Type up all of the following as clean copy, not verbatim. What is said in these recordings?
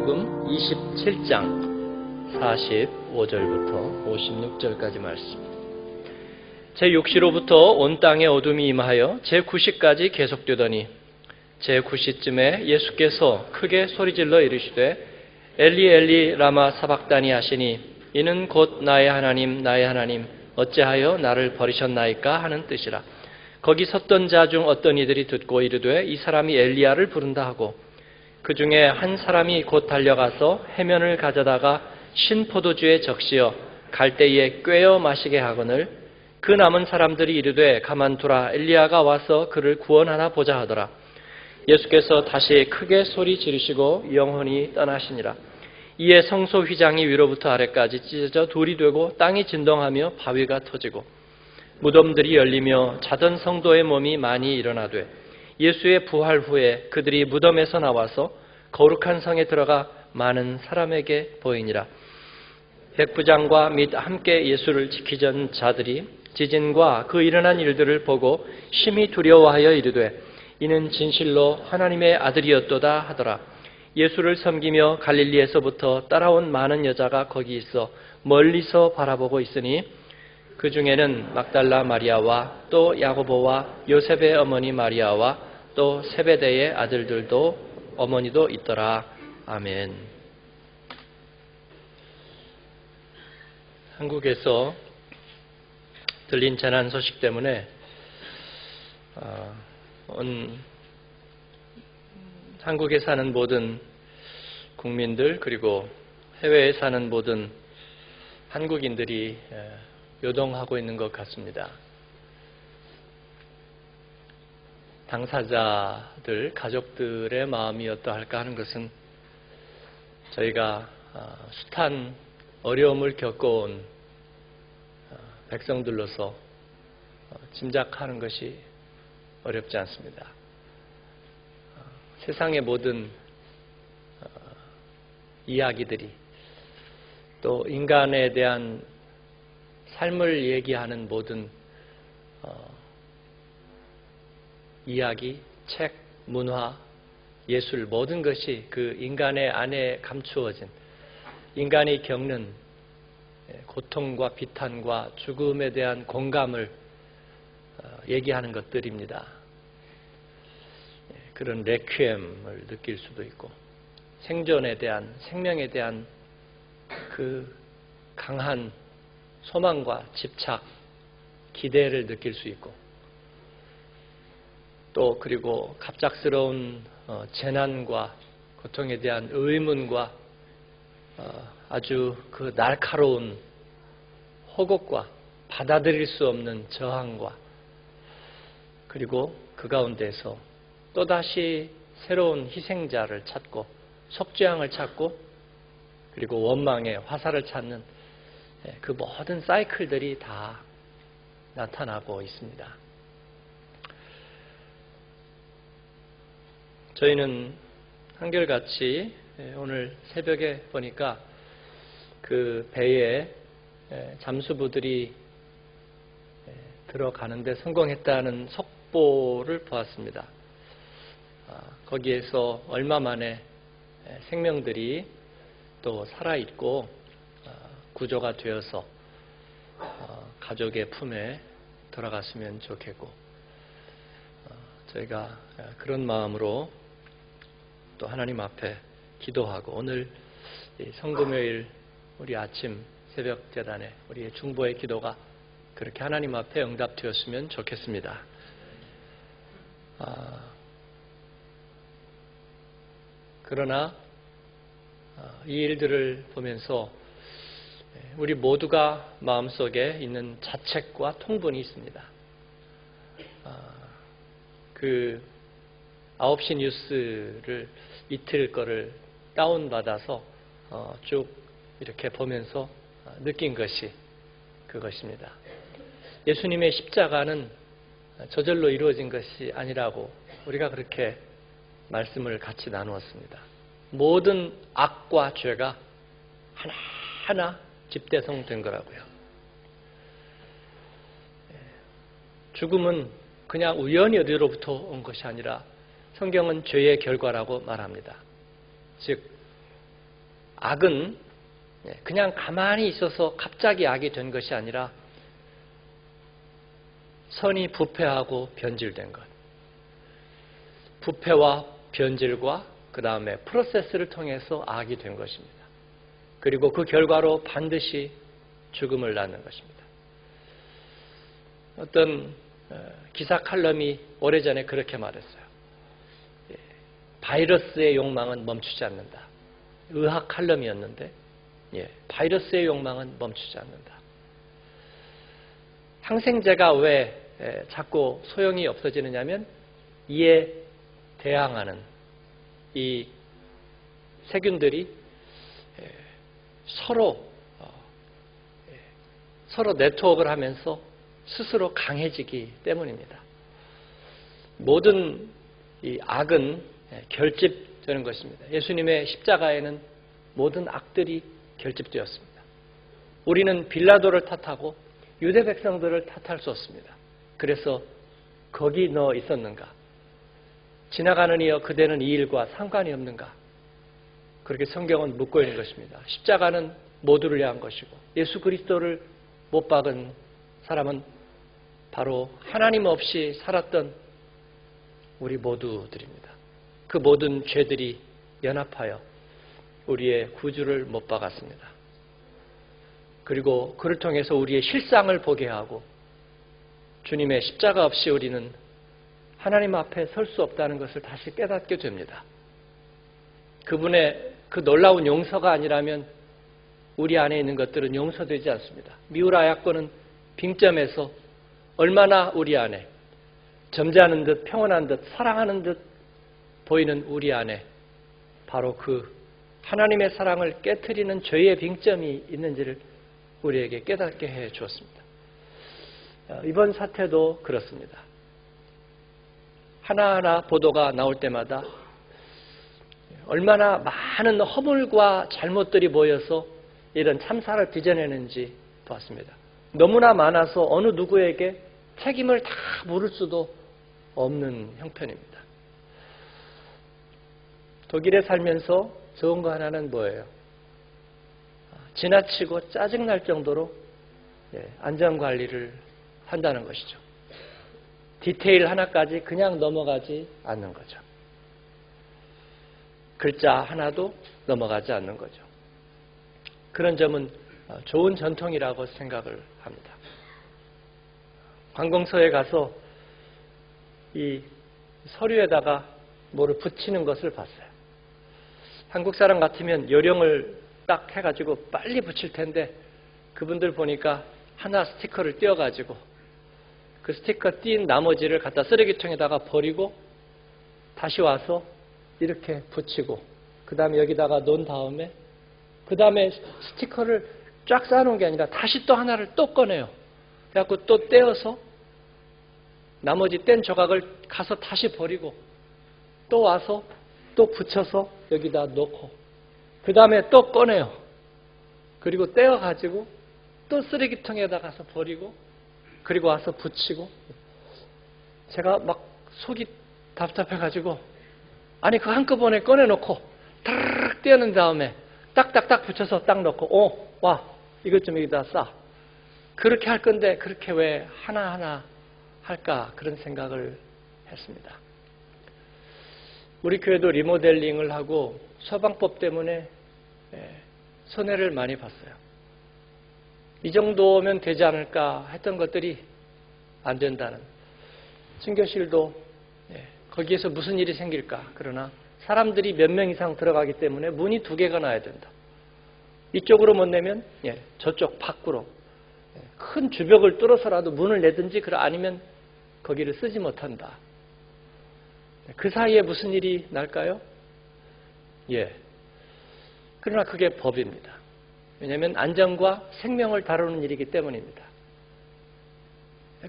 마태복음 27장 45절부터 56절까지 말씀. 제6시로부터 온 땅에 어둠이 임하여 제9시까지 계속되더니 제9시쯤에 예수께서 크게 소리질러 이르시되 엘리 엘리 라마 사박다니 하시니 이는 곧 나의 하나님 나의 하나님 어찌하여 나를 버리셨나이까 하는 뜻이라. 거기 섰던 자 중 어떤 이들이 듣고 이르되 이 사람이 엘리야를 부른다 하고 그 중에 한 사람이 곧 달려가서 해면을 가져다가 신포도주에 적시어 갈대에 꿰어 마시게 하거늘 그 남은 사람들이 이르되 가만두라 엘리야가 와서 그를 구원하나 보자 하더라. 예수께서 다시 크게 소리 지르시고 영원히 떠나시니라. 이에 성소 휘장이 위로부터 아래까지 찢어져 돌이 되고 땅이 진동하며 바위가 터지고 무덤들이 열리며 자던 성도의 몸이 많이 일어나되 예수의 부활 후에 그들이 무덤에서 나와서 거룩한 성에 들어가 많은 사람에게 보이니라. 백부장과 및 함께 예수를 지키던 자들이 지진과 그 일어난 일들을 보고 심히 두려워하여 이르되 이는 진실로 하나님의 아들이었도다 하더라. 예수를 섬기며 갈릴리에서부터 따라온 많은 여자가 거기 있어 멀리서 바라보고 있으니 그 중에는 막달라 마리아와 또 야고보와 요셉의 어머니 마리아와 또 세베대의 아들들도 어머니도 있더라. 아멘. 한국에서 들린 재난 소식 때문에 한국에 사는 모든 국민들 그리고 해외에 사는 모든 한국인들이 요동하고 있는 것 같습니다. 당사자들, 가족들의 마음이 어떠할까 하는 것은 저희가 숱한 어려움을 겪어온 백성들로서 짐작하는 것이 어렵지 않습니다. 세상의 모든 이야기들이 또 인간에 대한 삶을 얘기하는 모든 이야기, 책, 문화, 예술 모든 것이 그 인간의 안에 감추어진 인간이 겪는 고통과 비탄과 죽음에 대한 공감을 얘기하는 것들입니다. 그런 레퀴엠을 느낄 수도 있고 생존에 대한 생명에 대한 그 강한 소망과 집착, 기대를 느낄 수 있고 또 그리고 갑작스러운 재난과 고통에 대한 의문과 아주 그 날카로운 호곡과 받아들일 수 없는 저항과 그리고 그 가운데서 또다시 새로운 희생자를 찾고 속죄양을 찾고 그리고 원망의 화살을 찾는 그 모든 사이클들이 다 나타나고 있습니다. 저희는 한결같이 오늘 새벽에 보니까 그 배에 잠수부들이 들어가는데 성공했다는 속보를 보았습니다. 거기에서 얼마 만에 생명들이 또 살아있고 구조가 되어서 가족의 품에 들어갔으면 좋겠고 저희가 그런 마음으로 또 하나님 앞에 기도하고 오늘 성금요일 우리 아침 새벽 제단에 우리의 중보의 기도가 그렇게 하나님 앞에 응답되었으면 좋겠습니다. 그러나 이 일들을 보면서 우리 모두가 마음속에 있는 자책과 통분이 있습니다. 그 9시 뉴스를 이틀 거를 다운받아서 쭉 이렇게 보면서 느낀 것이 그것입니다. 예수님의 십자가는 저절로 이루어진 것이 아니라고 우리가 그렇게 말씀을 같이 나누었습니다. 모든 악과 죄가 하나하나 집대성된 거라고요. 죽음은 그냥 우연히 어디로부터 온 것이 아니라 성경은 죄의 결과라고 말합니다. 즉 악은 그냥 가만히 있어서 갑자기 악이 된 것이 아니라 선이 부패하고 변질된 것. 부패와 변질과 그 다음에 프로세스를 통해서 악이 된 것입니다. 그리고 그 결과로 반드시 죽음을 낳는 것입니다. 어떤 기사 칼럼이 오래전에 그렇게 말했어요. 바이러스의 욕망은 멈추지 않는다. 의학 칼럼이었는데 바이러스의 욕망은 멈추지 않는다. 항생제가 왜 자꾸 소용이 없어지느냐면 이에 대항하는 이 세균들이 서로 네트워크를 하면서 스스로 강해지기 때문입니다. 모든 이 악은 결집되는 것입니다. 예수님의 십자가에는 모든 악들이 결집되었습니다. 우리는 빌라도를 탓하고 유대 백성들을 탓할 수 없습니다. 그래서 거기 너 있었는가? 지나가는 이여 그대는 이 일과 상관이 없는가? 그렇게 성경은 묻고 있는 것입니다. 십자가는 모두를 위한 것이고 예수 그리스도를 못 박은 사람은 바로 하나님 없이 살았던 우리 모두들입니다. 그 모든 죄들이 연합하여 우리의 구주를 못 박았습니다. 그리고 그를 통해서 우리의 실상을 보게 하고 주님의 십자가 없이 우리는 하나님 앞에 설 수 없다는 것을 다시 깨닫게 됩니다. 그분의 그 놀라운 용서가 아니라면 우리 안에 있는 것들은 용서되지 않습니다. 미우라 야고는 빙점에서 얼마나 우리 안에 점잖은 듯 평온한 듯 사랑하는 듯 보이는 우리 안에 바로 그 하나님의 사랑을 깨트리는 죄의 빙점이 있는지를 우리에게 깨닫게 해 주었습니다. 이번 사태도 그렇습니다. 하나하나 보도가 나올 때마다 얼마나 많은 허물과 잘못들이 모여서 이런 참사를 빚어내는지 보았습니다. 너무나 많아서 어느 누구에게 책임을 다 물을 수도 없는 형편입니다. 독일에 살면서 좋은 거 하나는 뭐예요? 지나치고 짜증날 정도로 안전관리를 한다는 것이죠. 디테일 하나까지 그냥 넘어가지 않는 거죠. 글자 하나도 넘어가지 않는 거죠. 그런 점은 좋은 전통이라고 생각을 합니다. 관공서에 가서 이 서류에다가 뭐를 붙이는 것을 봤어요. 한국 사람 같으면 요령을 딱 해가지고 빨리 붙일 텐데 그분들 보니까 하나 스티커를 띄워가지고 그 스티커 띈 나머지를 갖다 쓰레기통에다가 버리고 다시 와서 이렇게 붙이고 그 다음에 여기다가 놓은 다음에 그 다음에 스티커를 쫙 쌓아놓은 게 아니라 다시 또 하나를 또 꺼내요. 그래갖고 또 떼어서 나머지 뗀 조각을 가서 다시 버리고 또 와서 또 붙여서 여기다 놓고 그 다음에 또 꺼내요. 그리고 떼어가지고 또 쓰레기통에다 가서 버리고 그리고 와서 붙이고 제가 막 속이 답답해가지고 아니 그 한꺼번에 꺼내놓고 타르르 떼어낸 다음에 딱딱딱 붙여서 딱 넣고 와 이것 좀 여기다 싸. 그렇게 할 건데 그렇게 왜 하나하나 할까 그런 생각을 했습니다. 우리 교회도 리모델링을 하고 소방법 때문에 손해를 많이 봤어요. 이 정도면 되지 않을까 했던 것들이 안 된다는. 증교실도 거기에서 무슨 일이 생길까. 그러나 사람들이 몇 명 이상 들어가기 때문에 문이 2개가 나야 된다. 이쪽으로 못 내면 저쪽 밖으로 큰 주벽을 뚫어서라도 문을 내든지 아니면 거기를 쓰지 못한다. 그 사이에 무슨 일이 날까요? 그러나 그게 법입니다. 왜냐하면 안전과 생명을 다루는 일이기 때문입니다.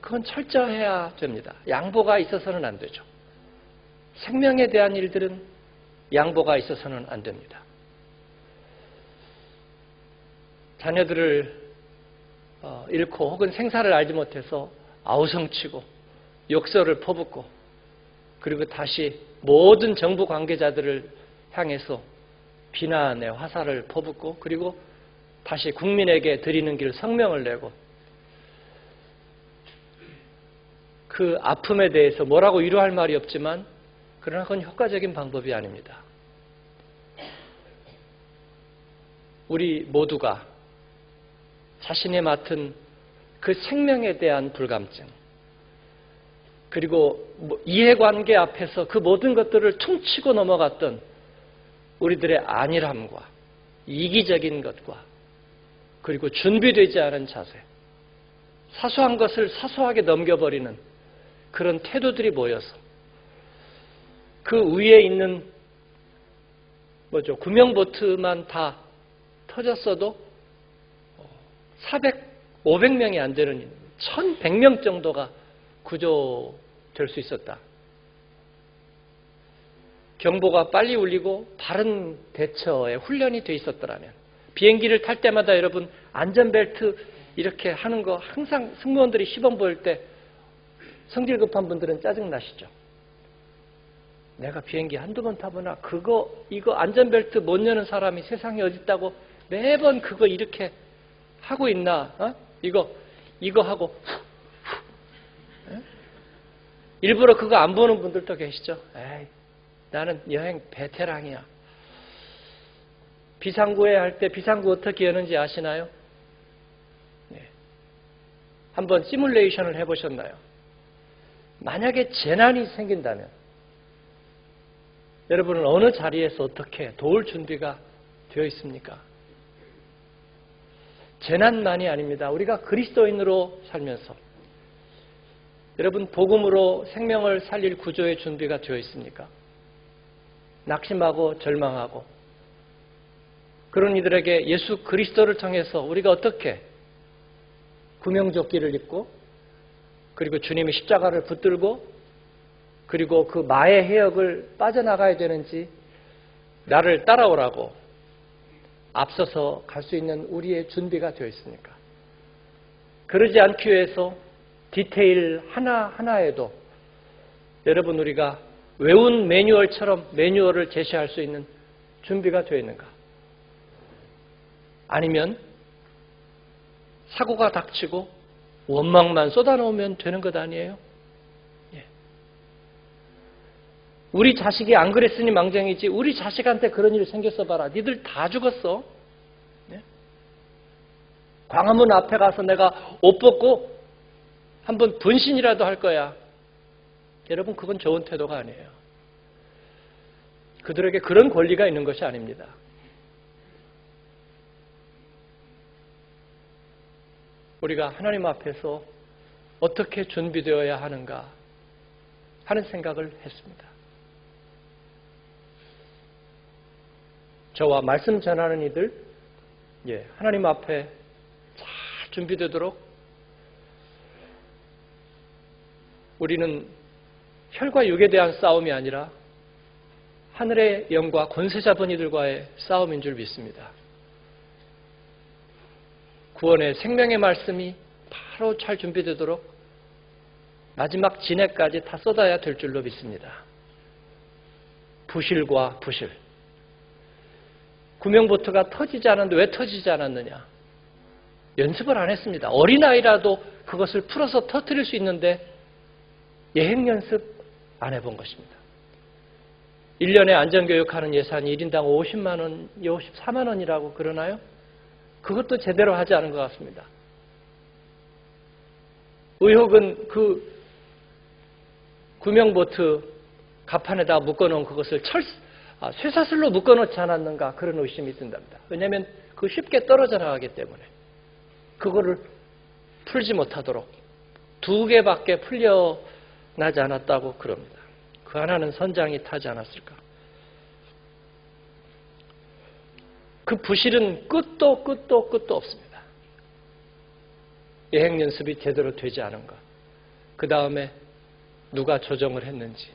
그건 철저해야 됩니다. 양보가 있어서는 안 되죠. 생명에 대한 일들은 양보가 있어서는 안 됩니다. 자녀들을 잃고 혹은 생사를 알지 못해서 아우성치고 욕설을 퍼붓고 그리고 다시 모든 정부 관계자들을 향해서 비난의 화살을 퍼붓고 그리고 다시 국민에게 드리는 길 성명을 내고 그 아픔에 대해서 뭐라고 위로할 말이 없지만 그러나 그건 효과적인 방법이 아닙니다. 우리 모두가 자신이 맡은 그 생명에 대한 불감증 그리고 이해관계 앞에서 그 모든 것들을 퉁치고 넘어갔던 우리들의 안일함과 이기적인 것과 그리고 준비되지 않은 자세, 사소한 것을 사소하게 넘겨버리는 그런 태도들이 모여서 그 위에 있는 구명보트만 다 터졌어도 400, 500명이 안 되는 1100명 정도가 구조될 수 있었다. 경보가 빨리 울리고 바른 대처에 훈련이 돼 있었더라면 비행기를 탈 때마다 여러분 안전벨트 이렇게 하는 거 항상 승무원들이 시범 보일 때 성질 급한 분들은 짜증나시죠? 내가 비행기 한두 번 타보나 이거 안전벨트 못 여는 사람이 세상에 어디 있다고 매번 그거 이렇게 하고 있나? 이거 하고 일부러 그거 안 보는 분들도 계시죠? 에이, 나는 여행 베테랑이야. 비상구에 할 때 비상구 어떻게 여는지 아시나요? 네. 한번 시뮬레이션을 해보셨나요? 만약에 재난이 생긴다면 여러분은 어느 자리에서 어떻게 도울 준비가 되어 있습니까? 재난만이 아닙니다. 우리가 그리스도인으로 살면서 여러분 복음으로 생명을 살릴 구조의 준비가 되어 있습니까? 낙심하고 절망하고 그런 이들에게 예수 그리스도를 통해서 우리가 어떻게 구명조끼를 입고 그리고 주님의 십자가를 붙들고 그리고 그 마의 해역을 빠져나가야 되는지 나를 따라오라고 앞서서 갈 수 있는 우리의 준비가 되어 있습니까? 그러지 않기 위해서 디테일 하나하나에도 여러분 우리가 외운 매뉴얼처럼 매뉴얼을 제시할 수 있는 준비가 되어 있는가? 아니면 사고가 닥치고 원망만 쏟아놓으면 되는 것 아니에요? 예. 우리 자식이 안 그랬으니 망정이지 우리 자식한테 그런 일이 생겼어 봐라. 니들 다 죽었어. 예? 광화문 앞에 가서 내가 옷 벗고 한번 분신이라도 할 거야. 여러분 그건 좋은 태도가 아니에요. 그들에게 그런 권리가 있는 것이 아닙니다. 우리가 하나님 앞에서 어떻게 준비되어야 하는가 하는 생각을 했습니다. 저와 말씀 전하는 이들, 하나님 앞에 잘 준비되도록 우리는 혈과 육에 대한 싸움이 아니라 하늘의 영과 권세 잡은 이들과의 싸움인 줄 믿습니다. 구원의 생명의 말씀이 바로 잘 준비되도록 마지막 진해까지 다 쏟아야 될 줄로 믿습니다. 부실과 부실. 구명보트가 터지지 않았는데 왜 터지지 않았느냐? 연습을 안 했습니다. 어린아이라도 그것을 풀어서 터뜨릴 수 있는데 예행 연습 안 해본 것입니다. 1년에 안전교육하는 예산이 1인당 50만 원, 54만 원이라고 그러나요? 그것도 제대로 하지 않은 것 같습니다. 의혹은 그 구명보트 갑판에다 묶어놓은 그것을 쇠사슬로 묶어놓지 않았는가 그런 의심이 든답니다. 왜냐하면 그 쉽게 떨어져 나가기 때문에 그거를 풀지 못하도록 2개밖에 풀려나지 않았다고 그럽니다. 그 하나는 선장이 타지 않았을까. 그 부실은 끝도 없습니다. 예행 연습이 제대로 되지 않은 것. 그 다음에 누가 조정을 했는지.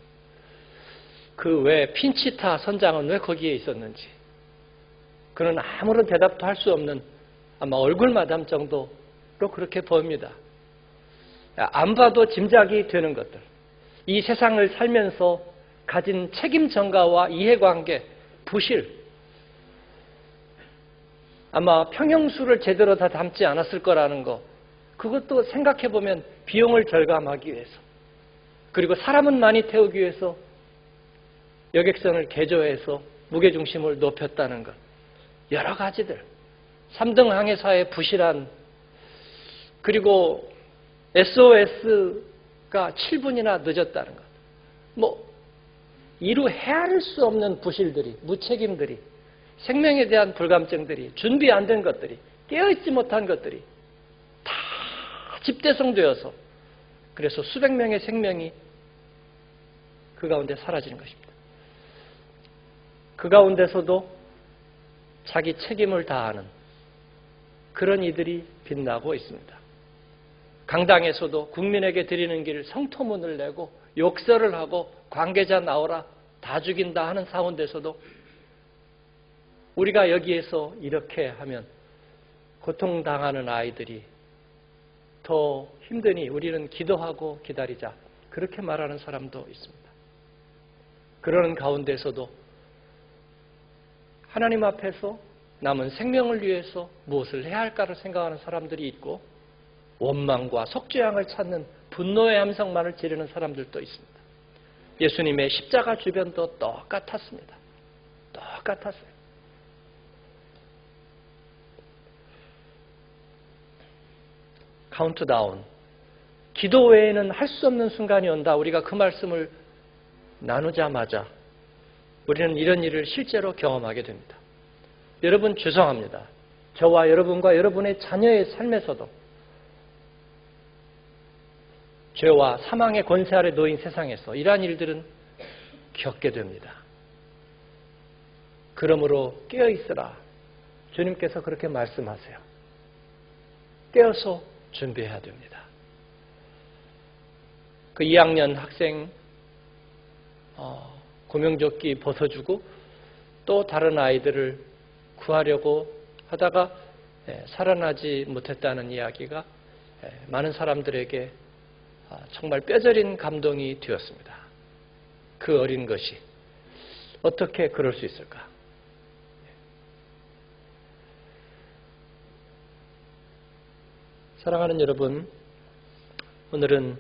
그 왜 핀치타 선장은 왜 거기에 있었는지. 그는 아무런 대답도 할 수 없는 아마 얼굴마담 정도로 그렇게 보입니다. 안 봐도 짐작이 되는 것들. 이 세상을 살면서 가진 책임 전가와 이해관계, 부실, 아마 평형수를 제대로 다 담지 않았을 거라는 거, 그것도 생각해보면 비용을 절감하기 위해서, 그리고 사람은 많이 태우기 위해서 여객선을 개조해서 무게중심을 높였다는 것, 여러 가지들, 3등 항해사의 부실한, 그리고 SOS가 7분이나 늦었다는 것, 이루 헤아릴 수 없는 부실들이, 무책임들이, 생명에 대한 불감증들이, 준비 안 된 것들이, 깨어있지 못한 것들이 다 집대성되어서, 그래서 수백 명의 생명이 그 가운데 사라지는 것입니다. 그 가운데서도 자기 책임을 다하는 그런 이들이 빛나고 있습니다. 강당에서도 국민에게 드리는 길 성토문을 내고 욕설을 하고 관계자 나오라 다 죽인다 하는 가운데서도 우리가 여기에서 이렇게 하면 고통당하는 아이들이 더 힘드니 우리는 기도하고 기다리자, 그렇게 말하는 사람도 있습니다. 그러는 가운데서도 하나님 앞에서 남은 생명을 위해서 무엇을 해야 할까를 생각하는 사람들이 있고, 원망과 속죄양을 찾는 분노의 함성만을 지르는 사람들도 있습니다. 예수님의 십자가 주변도 똑같았습니다. 똑같았어요. 카운트다운, 기도 외에는 할 수 없는 순간이 온다. 우리가 그 말씀을 나누자마자 우리는 이런 일을 실제로 경험하게 됩니다. 여러분, 죄송합니다. 저와 여러분과 여러분의 자녀의 삶에서도 죄와 사망의 권세 아래 놓인 세상에서 이러한 일들은 겪게 됩니다. 그러므로 깨어있으라. 주님께서 그렇게 말씀하세요. 깨어서 준비해야 됩니다. 그 2학년 학생 구명조끼 벗어주고 또 다른 아이들을 구하려고 하다가 살아나지 못했다는 이야기가 많은 사람들에게 정말 뼈저린 감동이 되었습니다. 그 어린 것이 어떻게 그럴 수 있을까? 사랑하는 여러분, 오늘은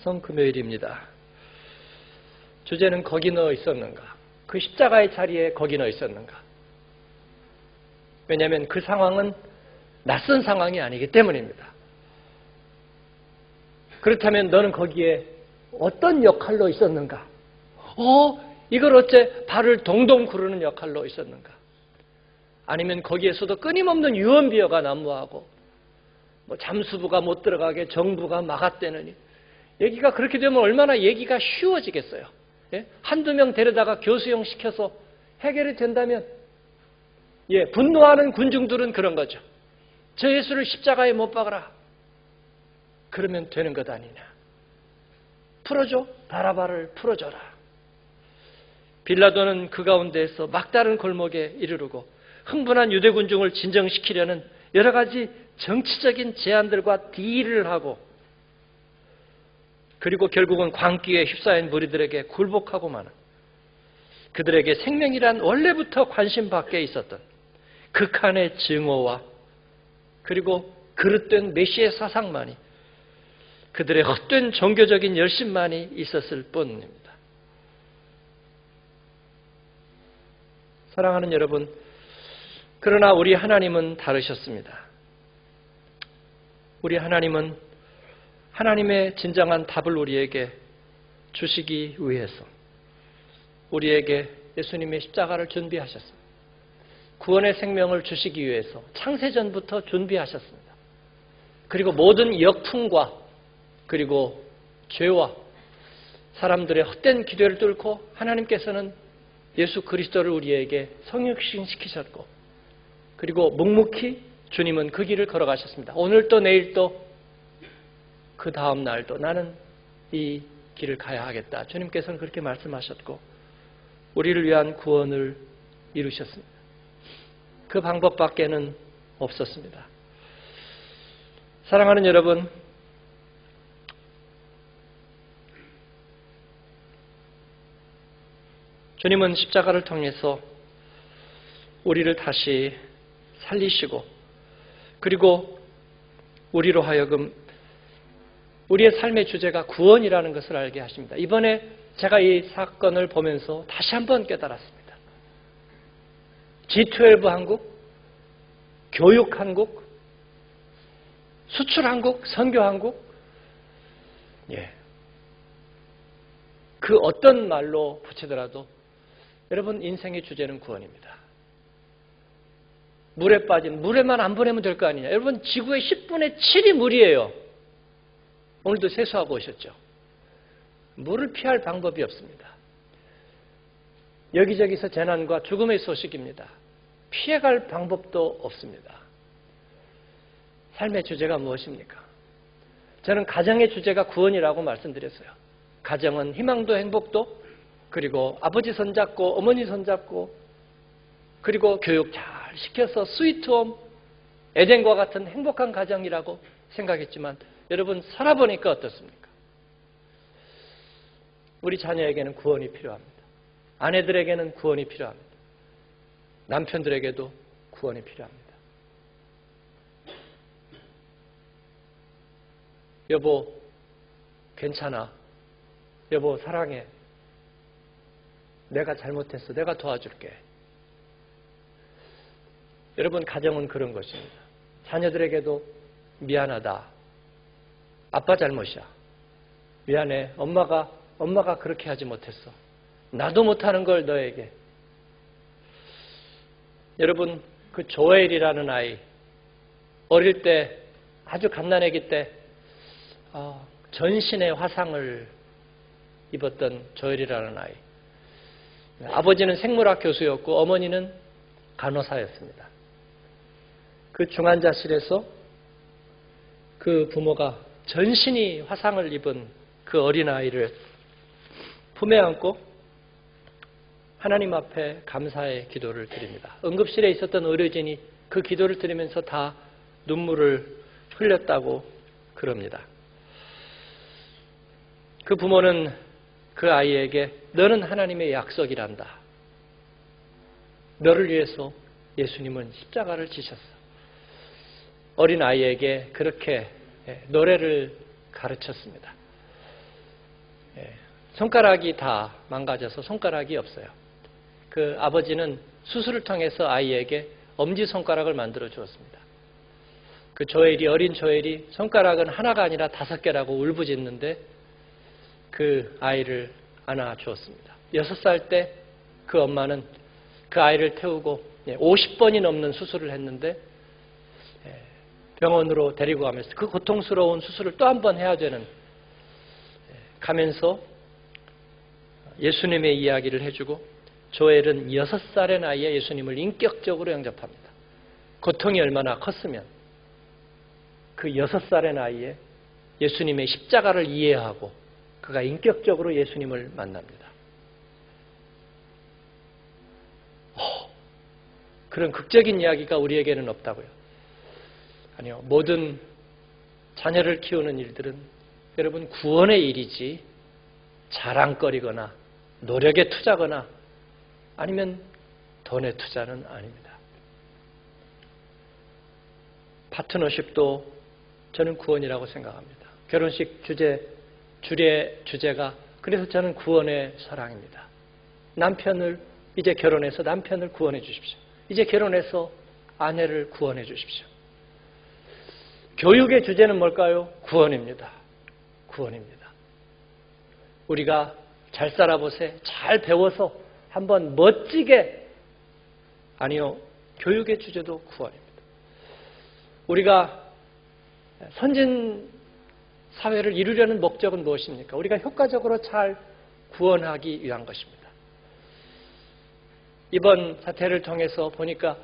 성금요일입니다. 주제는 거기 너 있었는가? 그 십자가의 자리에 거기 너 있었는가? 왜냐하면 그 상황은 낯선 상황이 아니기 때문입니다. 그렇다면 너는 거기에 어떤 역할로 있었는가? 이걸 어째 발을 동동 구르는 역할로 있었는가? 아니면 거기에서도 끊임없는 유언비어가 난무하고 잠수부가 못 들어가게 정부가 막았대느니, 얘기가 그렇게 되면 얼마나 얘기가 쉬워지겠어요. 한두 명 데려다가 교수형 시켜서 해결이 된다면, 분노하는 군중들은 그런 거죠. 저 예수를 십자가에 못 박아라. 그러면 되는 것 아니냐. 풀어줘. 바라바를 풀어줘라. 빌라도는 그 가운데에서 막다른 골목에 이르르고 흥분한 유대 군중을 진정시키려는 여러 가지 정치적인 제안들과 딜을 하고, 그리고 결국은 광기에 휩싸인 무리들에게 굴복하고 마는, 그들에게 생명이란 원래부터 관심 밖에 있었던 극한의 증오와 그리고 그릇된 메시의 사상만이, 그들의 헛된 종교적인 열심만이 있었을 뿐입니다. 사랑하는 여러분, 그러나 우리 하나님은 다르셨습니다. 우리 하나님은 하나님의 진정한 답을 우리에게 주시기 위해서 우리에게 예수님의 십자가를 준비하셨습니다. 구원의 생명을 주시기 위해서 창세전부터 준비하셨습니다. 그리고 모든 역풍과 그리고 죄와 사람들의 헛된 기대를 뚫고 하나님께서는 예수 그리스도를 우리에게 성육신시키셨고, 그리고 묵묵히 주님은 그 길을 걸어가셨습니다. 오늘 또 내일 또 그 다음 날도 나는 이 길을 가야 하겠다. 주님께서는 그렇게 말씀하셨고 우리를 위한 구원을 이루셨습니다. 그 방법밖에는 없었습니다. 사랑하는 여러분, 주님은 십자가를 통해서 우리를 다시 살리시고 그리고 우리로 하여금 우리의 삶의 주제가 구원이라는 것을 알게 하십니다. 이번에 제가 이 사건을 보면서 다시 한번 깨달았습니다. G12 한국, 교육 한국, 수출 한국, 선교 한국, 그 어떤 말로 붙이더라도 여러분 인생의 주제는 구원입니다. 물에 빠진, 물에만 안 보내면 될 거 아니냐. 여러분 지구의 10분의 7이 물이에요. 오늘도 세수하고 오셨죠. 물을 피할 방법이 없습니다. 여기저기서 재난과 죽음의 소식입니다. 피해갈 방법도 없습니다. 삶의 주제가 무엇입니까? 저는 가정의 주제가 구원이라고 말씀드렸어요. 가정은 희망도 행복도 그리고 아버지 손잡고 어머니 손잡고 그리고 교육 잘 시켜서 스위트홈, 에덴과 같은 행복한 가정이라고 생각했지만 여러분 살아보니까 어떻습니까? 우리 자녀에게는 구원이 필요합니다. 아내들에게는 구원이 필요합니다. 남편들에게도 구원이 필요합니다. 여보, 괜찮아. 여보, 사랑해. 내가 잘못했어. 내가 도와줄게. 여러분, 가정은 그런 것입니다. 자녀들에게도 미안하다. 아빠 잘못이야. 미안해. 엄마가 그렇게 하지 못했어. 나도 못하는 걸 너에게. 여러분, 그 조엘이라는 아이, 어릴 때, 아주 갓난아기 때, 전신의 화상을 입었던 조엘이라는 아이. 아버지는 생물학 교수였고, 어머니는 간호사였습니다. 그 중환자실에서 그 부모가 전신이 화상을 입은 그 어린아이를 품에 안고 하나님 앞에 감사의 기도를 드립니다. 응급실에 있었던 의료진이 그 기도를 드리면서 다 눈물을 흘렸다고 그럽니다. 그 부모는 그 아이에게 너는 하나님의 약속이란다. 너를 위해서 예수님은 십자가를 지셨어. 어린 아이에게 그렇게 노래를 가르쳤습니다. 손가락이 다 망가져서 손가락이 없어요. 그 아버지는 수술을 통해서 아이에게 엄지손가락을 만들어 주었습니다. 그 어린 조엘이 손가락은 하나가 아니라 5개라고 울부짖는데 그 아이를 안아 주었습니다. 6살 때 그 엄마는 그 아이를 태우고 50번이 넘는 수술을 했는데 병원으로 데리고 가면서 그 고통스러운 수술을 또 한 번 해야 되는 가면서 예수님의 이야기를 해주고 조엘은 6살의 나이에 예수님을 인격적으로 영접합니다. 고통이 얼마나 컸으면 그 6살의 나이에 예수님의 십자가를 이해하고 그가 인격적으로 예수님을 만납니다. 그런 극적인 이야기가 우리에게는 없다고요. 아니요. 모든 자녀를 키우는 일들은 여러분 구원의 일이지 자랑거리거나 노력에 투자거나 아니면 돈의 투자는 아닙니다. 파트너십도 저는 구원이라고 생각합니다. 결혼식 줄의 주제가 그래서 저는 구원의 사랑입니다. 남편을 이제 결혼해서 남편을 구원해 주십시오. 이제 결혼해서 아내를 구원해 주십시오. 교육의 주제는 뭘까요? 구원입니다. 구원입니다. 우리가 잘 살아보세. 잘 배워서 한번 멋지게 아니요. 교육의 주제도 구원입니다. 우리가 선진 사회를 이루려는 목적은 무엇입니까? 우리가 효과적으로 잘 구원하기 위한 것입니다. 이번 사태를 통해서 보니까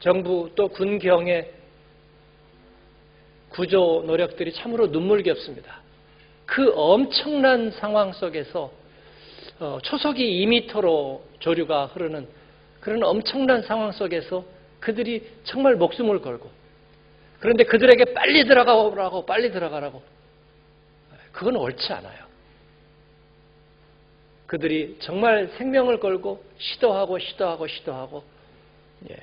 정부 또 군경의 구조 노력들이 참으로 눈물겹습니다. 그 엄청난 상황 속에서 초속이 2m로 조류가 흐르는 그런 엄청난 상황 속에서 그들이 정말 목숨을 걸고 그런데 그들에게 빨리 들어가라고 빨리 들어가라고 그건 옳지 않아요. 그들이 정말 생명을 걸고 시도하고 예.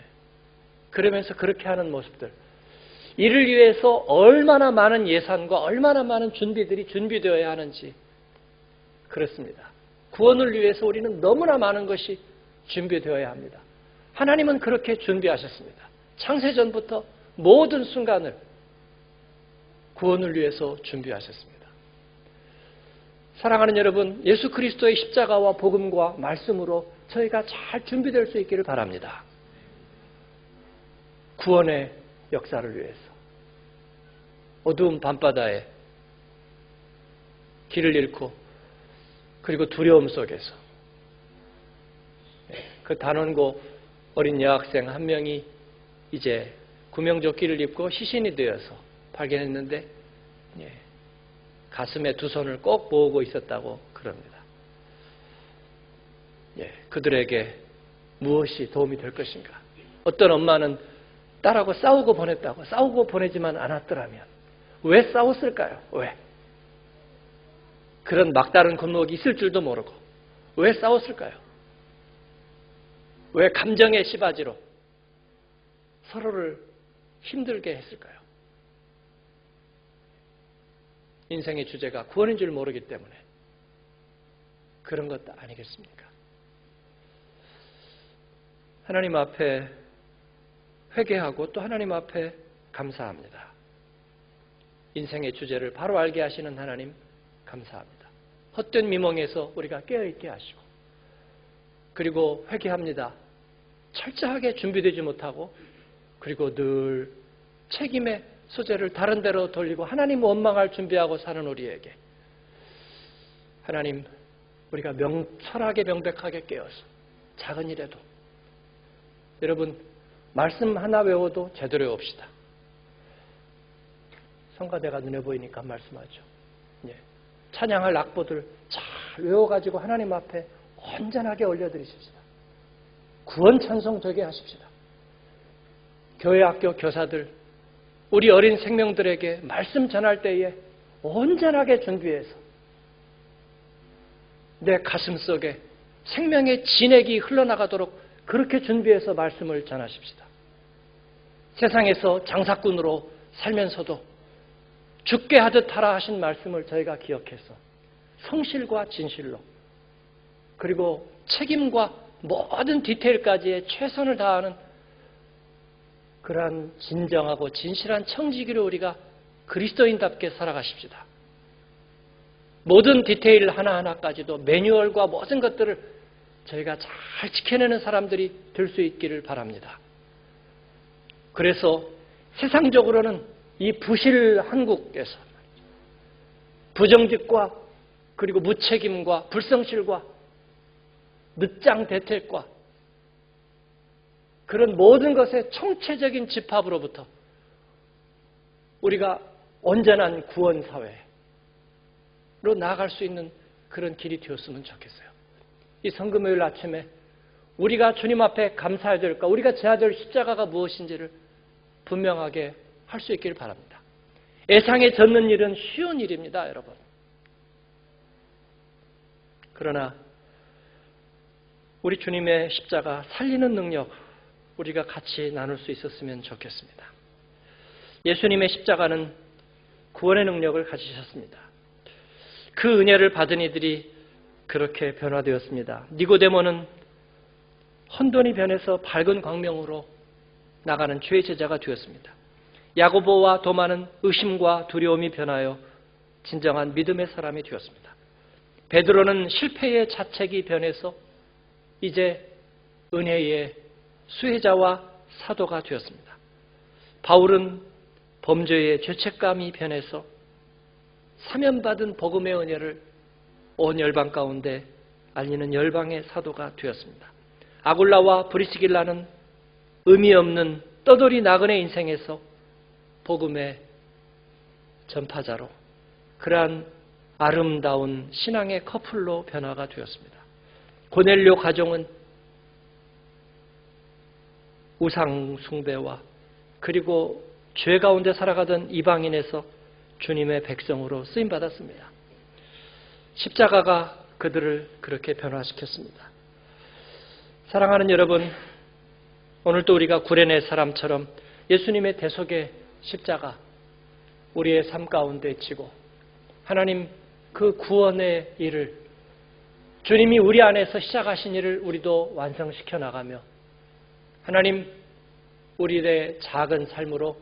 그러면서 그렇게 하는 모습들. 이를 위해서 얼마나 많은 예산과 얼마나 많은 준비들이 준비되어야 하는지 그렇습니다. 구원을 위해서 우리는 너무나 많은 것이 준비되어야 합니다. 하나님은 그렇게 준비하셨습니다. 창세전부터 모든 순간을 구원을 위해서 준비하셨습니다. 사랑하는 여러분, 예수 그리스도의 십자가와 복음과 말씀으로 저희가 잘 준비될 수 있기를 바랍니다. 구원의 역사를 위해서 어두운 밤바다에 길을 잃고 그리고 두려움 속에서 그 단원고 어린 여학생 한 명이 이제 구명조끼를 입고 시신이 되어서 발견했는데 가슴에 두 손을 꼭 모으고 있었다고 그럽니다. 그들에게 무엇이 도움이 될 것인가? 어떤 엄마는 딸하고 싸우고 보냈다고. 싸우고 보내지만 않았더라면 왜 싸웠을까요? 왜? 그런 막다른 군목이 있을 줄도 모르고 왜 싸웠을까요? 왜 감정의 시바지로 서로를 힘들게 했을까요? 인생의 주제가 구원인 줄 모르기 때문에 그런 것도 아니겠습니까? 하나님 앞에 회개하고 또 하나님 앞에 감사합니다. 인생의 주제를 바로 알게 하시는 하나님 감사합니다. 헛된 미멍에서 우리가 깨어있게 하시고 그리고 회개합니다. 철저하게 준비되지 못하고 그리고 늘 책임의 소재를 다른 데로 돌리고 하나님 원망할 준비하고 사는 우리에게 하나님 우리가 철학에 명백하게 깨어서 작은 일에도 여러분 말씀 하나 외워도 제대로 외웁시다. 성가대가 눈에 보이니까 말씀하죠. 찬양할 악보들 잘 외워가지고 하나님 앞에 온전하게 올려드리십시다. 구원 찬송 되게 하십시다. 교회 학교 교사들 우리 어린 생명들에게 말씀 전할 때에 온전하게 준비해서 내 가슴 속에 생명의 진액이 흘러나가도록 그렇게 준비해서 말씀을 전하십시다. 세상에서 장사꾼으로 살면서도 죽게 하듯 하라 하신 말씀을 저희가 기억해서 성실과 진실로 그리고 책임과 모든 디테일까지의 최선을 다하는 그러한 진정하고 진실한 청지기로 우리가 그리스도인답게 살아가십시다. 모든 디테일 하나하나까지도 매뉴얼과 모든 것들을 저희가 잘 지켜내는 사람들이 될 수 있기를 바랍니다. 그래서 세상적으로는 이 부실 한국에서 부정직과 그리고 무책임과 불성실과 늦장 대택과 그런 모든 것의 총체적인 집합으로부터 우리가 온전한 구원 사회로 나아갈 수 있는 그런 길이 되었으면 좋겠어요. 이 성금요일 아침에 우리가 주님 앞에 감사해야 될까? 우리가 져야 될 십자가가 무엇인지를 분명하게 할 수 있기를 바랍니다. 애상에 젖는 일은 쉬운 일입니다, 여러분. 그러나 우리 주님의 십자가 살리는 능력 우리가 같이 나눌 수 있었으면 좋겠습니다. 예수님의 십자가는 구원의 능력을 가지셨습니다. 그 은혜를 받은 이들이 그렇게 변화되었습니다. 니고데모는 혼돈이 변해서 밝은 광명으로 나가는 주의 제자가 되었습니다. 야고보와 도마는 의심과 두려움이 변하여 진정한 믿음의 사람이 되었습니다. 베드로는 실패의 자책이 변해서 이제 은혜의 수혜자와 사도가 되었습니다. 바울은 범죄의 죄책감이 변해서 사면받은 복음의 은혜를 온 열방 가운데 알리는 열방의 사도가 되었습니다. 아굴라와 브리스길라는 의미 없는 떠돌이 나그네 인생에서 복음의 전파자로 그러한 아름다운 신앙의 커플로 변화가 되었습니다. 고넬료 가정은 우상 숭배와 그리고 죄 가운데 살아가던 이방인에서 주님의 백성으로 쓰임받았습니다. 십자가가 그들을 그렇게 변화시켰습니다. 사랑하는 여러분, 오늘도 우리가 구레네 사람처럼 예수님의 대속의 십자가 우리의 삶 가운데 지고 하나님 그 구원의 일을 주님이 우리 안에서 시작하신 일을 우리도 완성시켜 나가며 하나님 우리의 작은 삶으로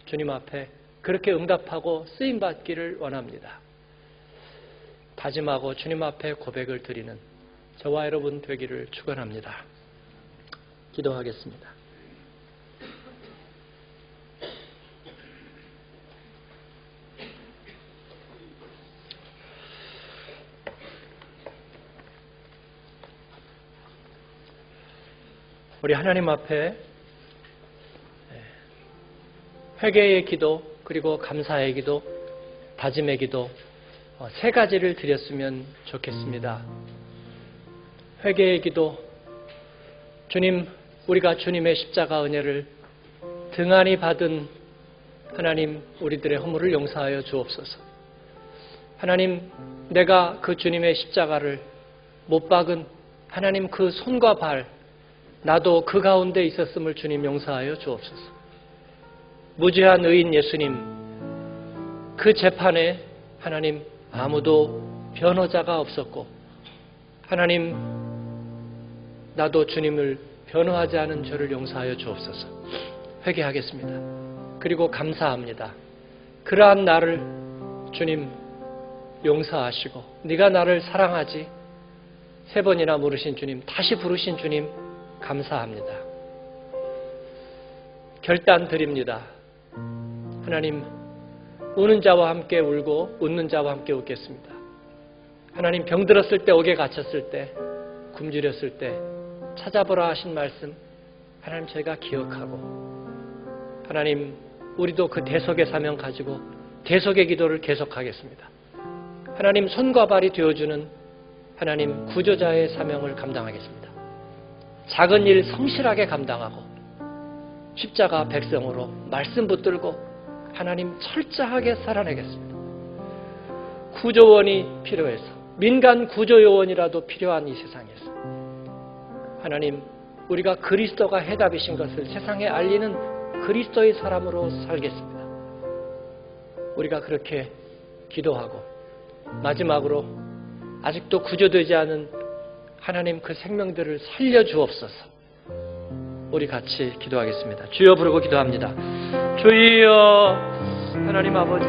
주님 앞에 그렇게 응답하고 쓰임받기를 원합니다. 다짐하고 주님 앞에 고백을 드리는 저와 여러분 되기를 축원합니다. 기도하겠습니다. 우리 하나님 앞에 회개의 기도 그리고 감사의 기도 다짐의 기도 세 가지를 드렸으면 좋겠습니다. 회개의 기도 주님 우리가 주님의 십자가 은혜를 등한히 받은 하나님 우리들의 허물을 용서하여 주옵소서. 하나님 내가 그 주님의 십자가를 못 박은 하나님 그 손과 발 나도 그 가운데 있었음을 주님 용서하여 주옵소서. 무죄한 의인 예수님 그 재판에 하나님 아무도 변호자가 없었고 하나님 나도 주님을 변호하지 않은 저를 용서하여 주옵소서. 회개하겠습니다. 그리고 감사합니다. 그러한 나를 주님 용서하시고 네가 나를 사랑하지 3번이나 물으신 주님 다시 부르신 주님 감사합니다. 결단 드립니다. 하나님 우는 자와 함께 울고 웃는 자와 함께 웃겠습니다. 하나님 병들었을 때 옥에 갇혔을 때 굶주렸을 때 찾아보라 하신 말씀 하나님 저희가 기억하고 하나님 우리도 그 대속의 사명 가지고 대속의 기도를 계속하겠습니다. 하나님 손과 발이 되어주는 하나님 구조자의 사명을 감당하겠습니다. 작은 일 성실하게 감당하고 십자가 백성으로 말씀 붙들고 하나님 철저하게 살아내겠습니다. 구조원이 필요해서 민간 구조요원이라도 필요한 이 세상에서 하나님 우리가 그리스도가 해답이신 것을 세상에 알리는 그리스도의 사람으로 살겠습니다. 우리가 그렇게 기도하고 마지막으로 아직도 구조되지 않은 하나님 그 생명들을 살려주옵소서. 우리 같이 기도하겠습니다. 주여 부르고 기도합니다. 주여 하나님 아버지